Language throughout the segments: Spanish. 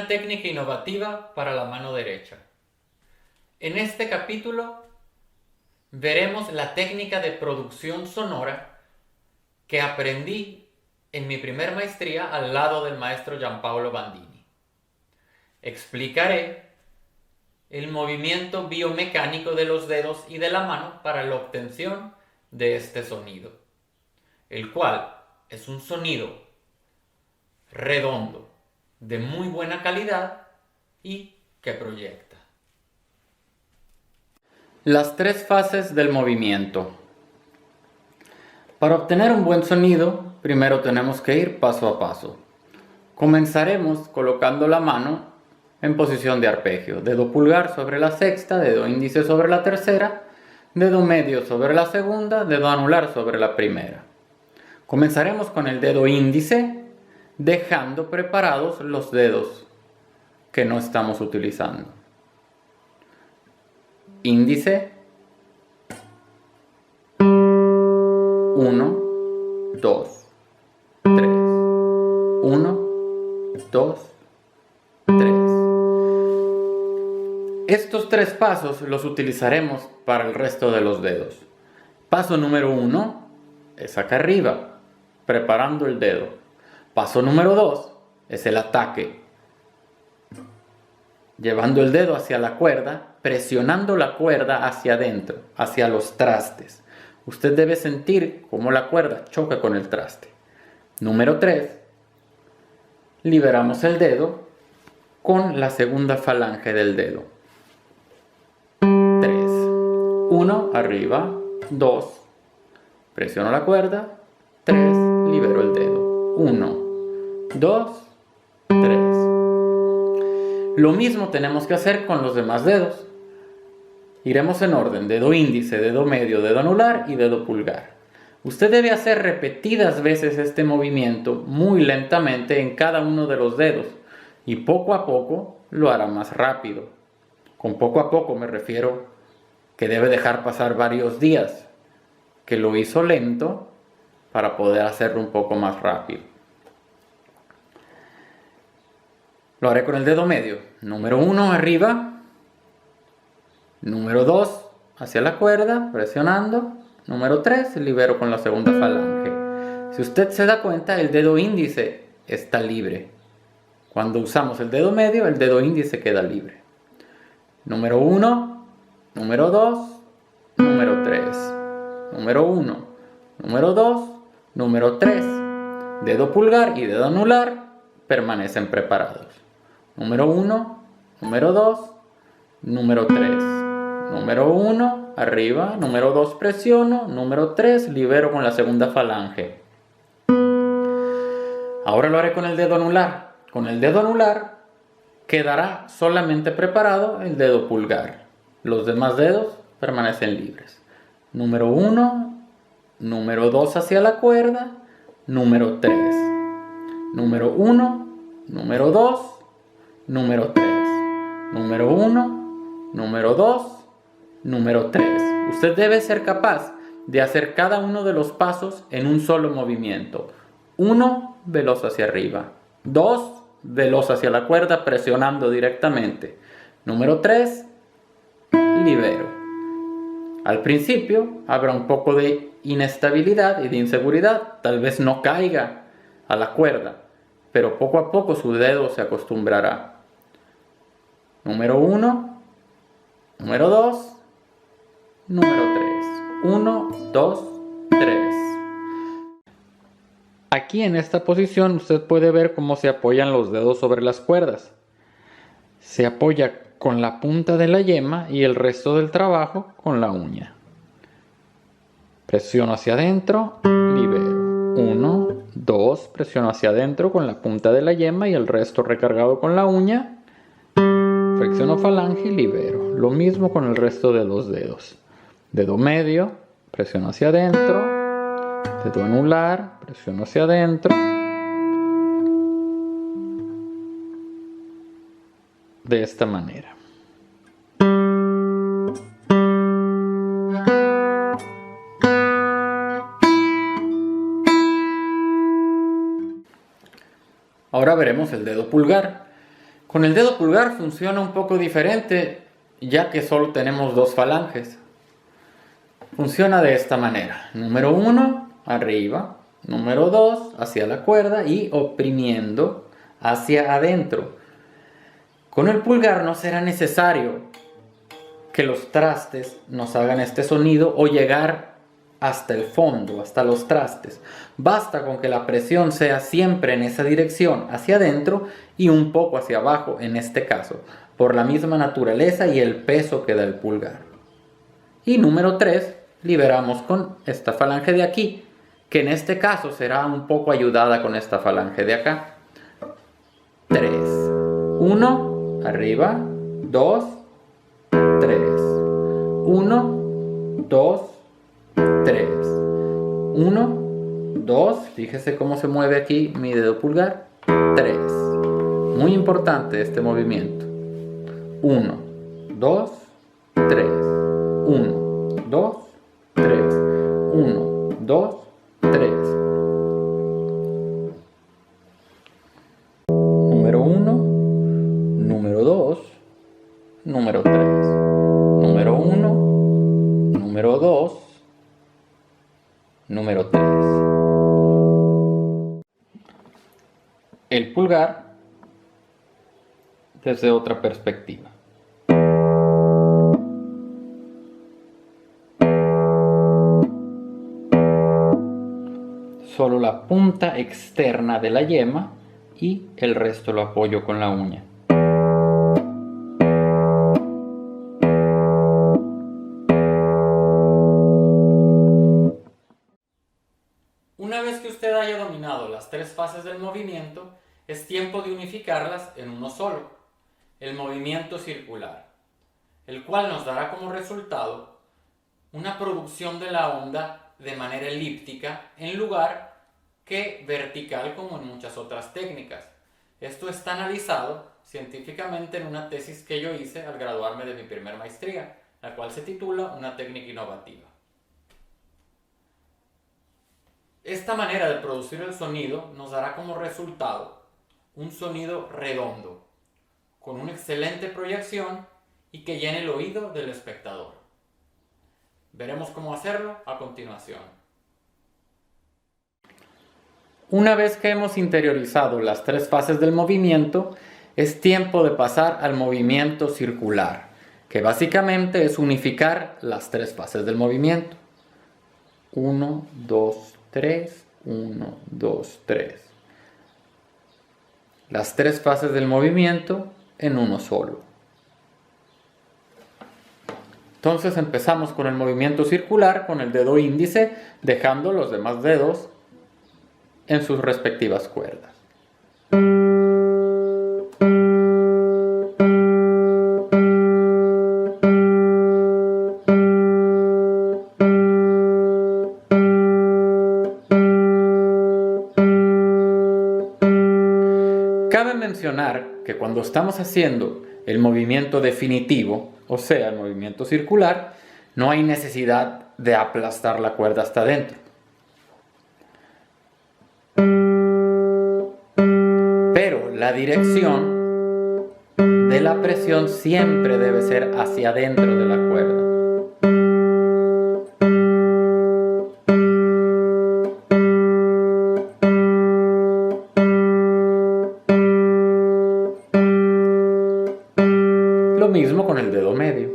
una técnica innovativa para la mano derecha. En este capítulo veremos la técnica de producción sonora que aprendí en mi primer maestría al lado del maestro Giampaolo Bandini. Explicaré el movimiento biomecánico de los dedos y de la mano para la obtención de este sonido, el cual es un sonido redondo, de muy buena calidad y que proyecta. Las tres fases del movimiento. Para obtener un buen sonido, primero tenemos que ir paso a paso. Comenzaremos colocando la mano en posición de arpegio, dedo pulgar sobre la sexta, dedo índice sobre la tercera, dedo medio sobre la segunda, dedo anular sobre la primera. Comenzaremos con el dedo índice, dejando preparados los dedos que no estamos utilizando. Índice, 1, 2, 3, 1, 2, 3. Estos tres pasos los utilizaremos para el resto de los dedos. Paso número 1 es acá arriba, preparando el dedo. Paso número 2 es el ataque, llevando el dedo hacia la cuerda, presionando la cuerda hacia adentro, hacia los trastes. Usted debe sentir cómo la cuerda choca con el traste. Número 3, liberamos el dedo con la segunda falange del dedo. 3, 1, arriba, 2, presiono la cuerda, 3, libero el dedo. 1, 2, 3. Lo mismo tenemos que hacer con los demás dedos. Iremos en orden: dedo índice, dedo medio, dedo anular y dedo pulgar. Usted debe hacer repetidas veces este movimiento muy lentamente en cada uno de los dedos y poco a poco lo hará más rápido. Con poco a poco me refiero que debe dejar pasar varios días, que lo hizo lento para poder hacerlo un poco más rápido. Lo haré con el dedo medio. Número 1 arriba. Número 2 hacia la cuerda, presionando. Número 3 libero con la segunda falange. Si usted se da cuenta, el dedo índice está libre. Cuando usamos el dedo medio, el dedo índice queda libre. Número 1, número 2, número 3. Número 1, número 2, número 3. Dedo pulgar y dedo anular permanecen preparados. Número 1, número 2, número 3. Número 1, arriba. Número 2, presiono. Número 3, libero con la segunda falange. Ahora lo haré con el dedo anular. Con el dedo anular quedará solamente preparado el dedo pulgar. Los demás dedos permanecen libres. Número 1, número 2 hacia la cuerda. Número 3. Número 1, número 2. Número 3, número 1, número 2, número 3. Usted debe ser capaz de hacer cada uno de los pasos en un solo movimiento. 1, veloz hacia arriba. 2, veloz hacia la cuerda presionando directamente. Número 3, libero. Al principio habrá un poco de inestabilidad y de inseguridad. Tal vez no caiga a la cuerda, pero poco a poco su dedo se acostumbrará. Número 1, número 2, número 3. 1, 2, 3. Aquí en esta posición usted puede ver cómo se apoyan los dedos sobre las cuerdas. Se apoya con la punta de la yema y el resto del trabajo con la uña. Presiono hacia adentro, libero. 1, 2, presiono hacia adentro con la punta de la yema y el resto recargado con la uña. Flexiono falange y libero. Lo mismo con el resto de los dedos. Dedo medio, presiono hacia adentro. Dedo anular, presiono hacia adentro. De esta manera. Ahora veremos el dedo pulgar. Con el dedo pulgar funciona un poco diferente, ya que solo tenemos dos falanges. Funciona de esta manera. Número 1, arriba. Número 2, hacia la cuerda y oprimiendo hacia adentro. Con el pulgar no será necesario que los trastes nos hagan este sonido o llegar hasta el fondo, hasta los trastes. Basta con que la presión sea siempre en esa dirección, hacia adentro y un poco hacia abajo en este caso, por la misma naturaleza y el peso que da el pulgar. Y número 3, liberamos con esta falange de aquí, que en este caso será un poco ayudada con esta falange de acá. 3, 1, arriba, 2, 3, 1, 2, 3, 1, 2, fíjese cómo se mueve aquí mi dedo pulgar, 3, muy importante este movimiento, 1, 2, 3, 1, 2, 3, 1, 2, 3. Número 1, número 2, número 3. Número 1, número 2, número 3. El pulgar desde otra perspectiva. Solo la punta externa de la yema y el resto lo apoyo con la uña. Una vez que usted haya dominado las tres fases del movimiento, es tiempo de unificarlas en uno solo, el movimiento circular, el cual nos dará como resultado una producción de la onda de manera elíptica en lugar que vertical como en muchas otras técnicas. Esto está analizado científicamente en una tesis que yo hice al graduarme de mi primer maestría, la cual se titula Una técnica innovativa. Esta manera de producir el sonido nos dará como resultado un sonido redondo, con una excelente proyección y que llene el oído del espectador. Veremos cómo hacerlo a continuación. Una vez que hemos interiorizado las tres fases del movimiento, es tiempo de pasar al movimiento circular, que básicamente es unificar las tres fases del movimiento. 1, 2, 3, 1, 2, 3. Las tres fases del movimiento en uno solo. Entonces empezamos con el movimiento circular con el dedo índice, dejando los demás dedos en sus respectivas cuerdas. Cabe mencionar que cuando estamos haciendo el movimiento definitivo, o sea, el movimiento circular, no hay necesidad de aplastar la cuerda hasta adentro. Pero la dirección de la presión siempre debe ser hacia adentro de la cuerda. Lo mismo con el dedo medio,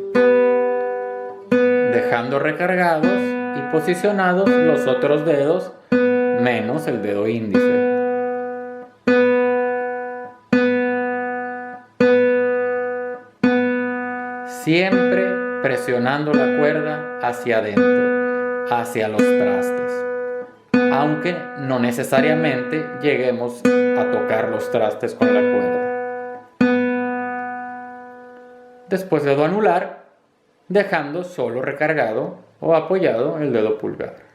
dejando recargados y posicionados los otros dedos menos el dedo índice. Siempre presionando la cuerda hacia adentro, hacia los trastes, aunque no necesariamente lleguemos a tocar los trastes con la cuerda. Después dedo anular, dejando solo recargado o apoyado el dedo pulgar.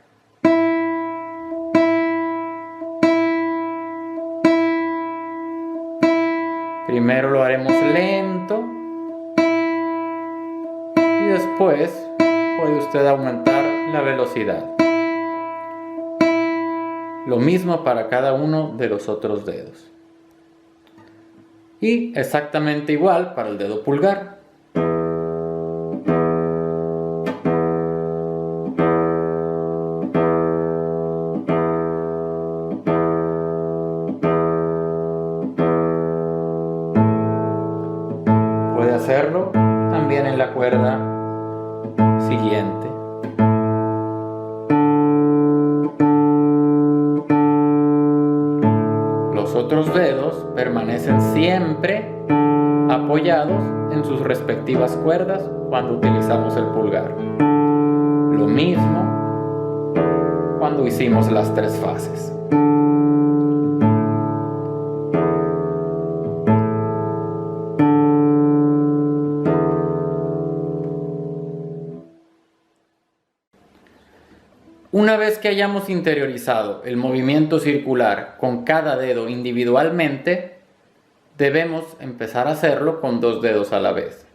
Primero lo haremos lento y después puede usted aumentar la velocidad. Lo mismo para cada uno de los otros dedos. Y exactamente igual para el dedo pulgar. Puede hacerlo también en la cuerda siguiente. Los otros dedos permanecen siempre apoyados en sus respectivas cuerdas cuando utilizamos el pulgar. Lo mismo cuando hicimos las tres fases. Una vez que hayamos interiorizado el movimiento circular con cada dedo individualmente, debemos empezar a hacerlo con dos dedos a la vez.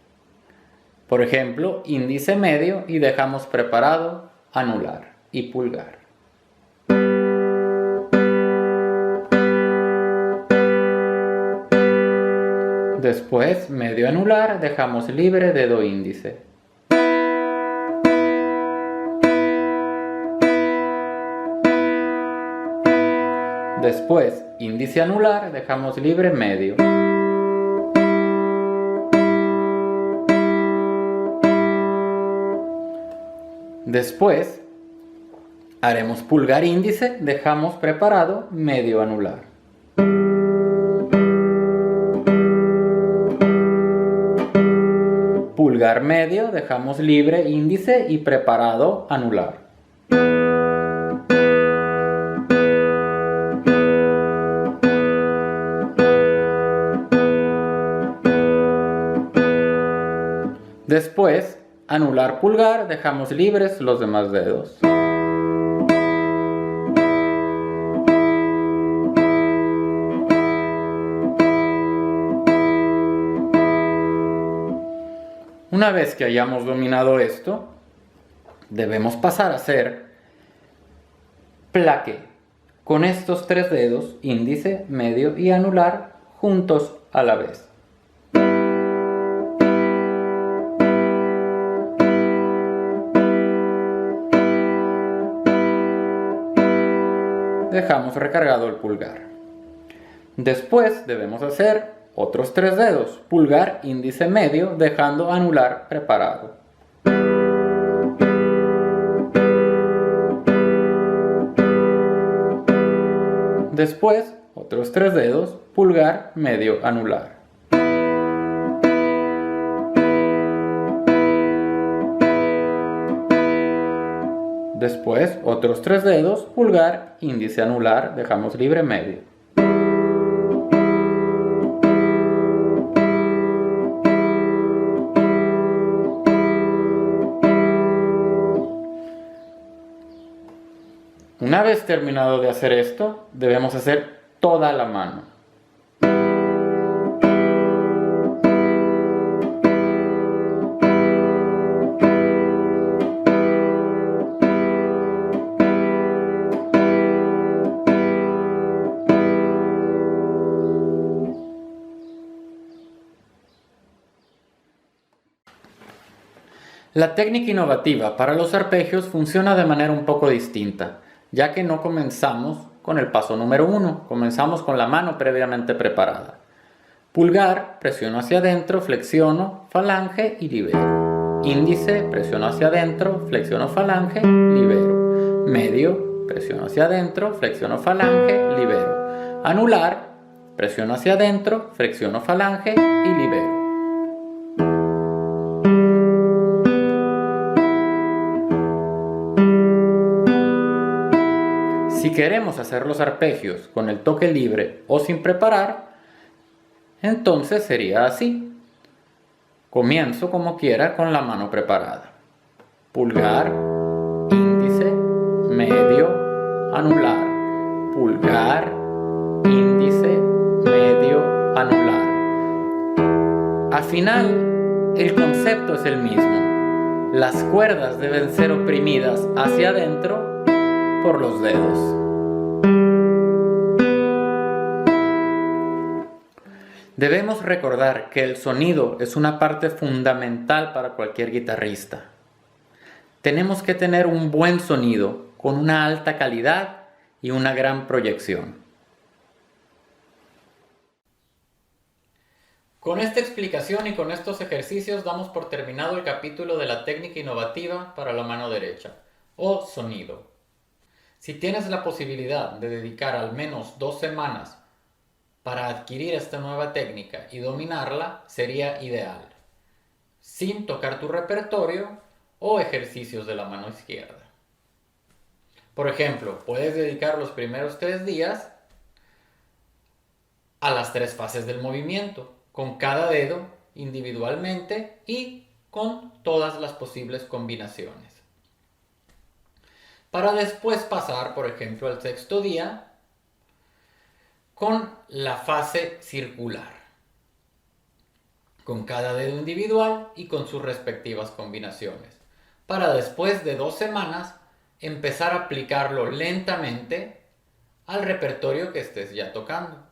Por ejemplo, índice medio y dejamos preparado anular y pulgar. Después, medio anular, dejamos libre dedo índice. Después, índice anular, dejamos libre medio. Después, haremos pulgar índice, dejamos preparado medio anular. Pulgar medio, dejamos libre índice y preparado anular. Después, anular pulgar, dejamos libres los demás dedos. Una vez que hayamos dominado esto, debemos pasar a hacer plaqué con estos tres dedos, índice, medio y anular, juntos a la vez. Dejamos recargado el pulgar. Después debemos hacer otros tres dedos, pulgar, índice, medio, dejando anular preparado. Después, otros tres dedos, pulgar, medio, anular. Después, otros tres dedos, pulgar, índice, anular, dejamos libre medio. Una vez terminado de hacer esto, debemos hacer toda la mano. La técnica innovativa para los arpegios funciona de manera un poco distinta, ya que no comenzamos con el paso número 1, comenzamos con la mano previamente preparada. Pulgar, presiono hacia adentro, flexiono, falange y libero. Índice, presiono hacia adentro, flexiono falange, libero. Medio, presiono hacia adentro, flexiono falange, libero. Anular, presiono hacia adentro, flexiono falange y libero. Si queremos hacer los arpegios con el toque libre o sin preparar, entonces sería así. Comienzo como quiera con la mano preparada. Pulgar, índice, medio, anular. Pulgar, índice, medio, anular. Al final, el concepto es el mismo. Las cuerdas deben ser oprimidas hacia adentro por los dedos. Debemos recordar que el sonido es una parte fundamental para cualquier guitarrista. Tenemos que tener un buen sonido con una alta calidad y una gran proyección. Con esta explicación y con estos ejercicios damos por terminado el capítulo de la técnica innovativa para la mano derecha, o sonido. Si tienes la posibilidad de dedicar al menos 2 semanas para adquirir esta nueva técnica y dominarla, sería ideal, sin tocar tu repertorio o ejercicios de la mano izquierda. Por ejemplo, puedes dedicar los primeros 3 días a las 3 fases del movimiento, con cada dedo individualmente y con todas las posibles combinaciones. Para después pasar, por ejemplo, al 6.º día con la fase circular, con cada dedo individual y con sus respectivas combinaciones. Para después de 2 semanas empezar a aplicarlo lentamente al repertorio que estés ya tocando.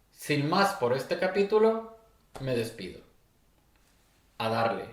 Sin más por este capítulo, me despido. A darle.